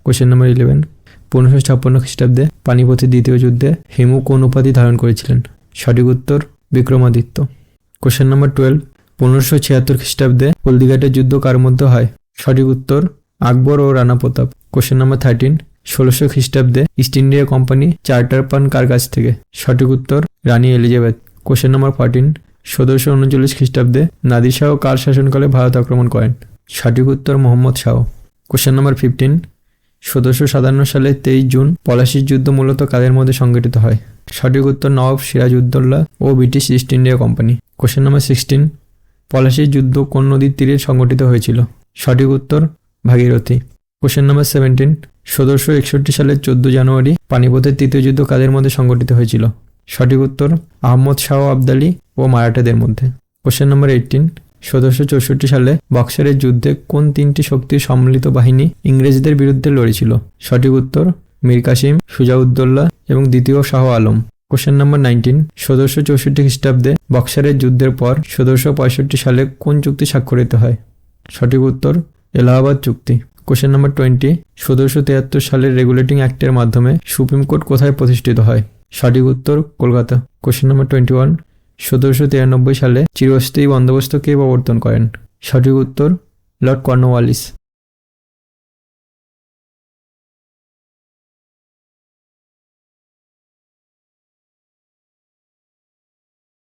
Question number 11, 1556 খ্রিস্টাব্দে পানিপথের দ্বিতীয় যুদ্ধে হেমু কোন উপাধি ধারণ করেছিলেন? সঠিক উত্তর বিক্রমাদিত্য। কোশ্চেন নাম্বার 12, 1576 খ্রিস্টাব্দে হলদিঘাটের যুদ্ধ কার মধ্যে হয়? সঠিক উত্তর আকবর ও রানা প্রতাপ। কোশ্চেন নাম্বার 13, 1600 খ্রিস্টাব্দে ইস্ট ইন্ডিয়া কোম্পানি চার্টার পান কার কাছ থেকে? সঠিক উত্তর রানী এলিজাবেথ। কোশ্চেন নাম্বার 14, 1739 খ্রিস্টাব্দে নাদির শাহ কার শাসনকালে ভারত আক্রমণ করেন? সঠিক উত্তর মোহাম্মদ শাহ। কোশ্চেন নাম্বার 15, 1757 সালে 23 জুন পলাশির যুদ্ধ মূলত কাদের মধ্যে সংঘটিত হয়? সঠিক উত্তর নবাব সিরাজউদ্দৌলা ও British East India Company. Question number 16, পলাশির যুদ্ধ কোন নদীর তীরে সংঘটিত হয়েছিল? সঠিক উত্তর ভাগীরথী। কোশ্চেন নাম্বার 17, 1761 সালের 14 জানুয়ারি পানিপথের তৃতীয় যুদ্ধ কাদের মধ্যে সংঘটিত হয়েছিল? সঠিক উত্তর আহমদ শাহ আবদালি ও মারাঠাদের মধ্যে। কোশ্চেন নাম্বার 18, 1764 সালে বক্সারের যুদ্ধে কোন 3টি শক্তির সম্মিলিত বাহিনী ইংরেজদের বিরুদ্ধে লড়েছিল? সঠিক উত্তর মীর কাসিম, সুজাউদ্দৌলা এবং দ্বিতীয় শাহ আলম। কোশ্চেন নাম্বার 19, 1764 খ্রিস্টাব্দে বক্সারের যুদ্ধের পর 1765 সালে কোন চুক্তি স্বাক্ষরিত হয়? সঠিক উত্তর এলাহাবাদ চুক্তি। কোশ্চেন নাম্বার 20, 1773 সালের রেগুলেটিং অ্যাক্টের মাধ্যমে সুপ্রিম কোর্ট কোথায় প্রতিষ্ঠিত হয়? সঠিক উত্তর কলকাতা। কোশ্চেন নাম্বার 21, 1793 সালে চিরস্থায়ী বন্দোবস্ত কে প্রবর্তন করেন? সঠিক উত্তর লর্ড কর্নওয়ালিস।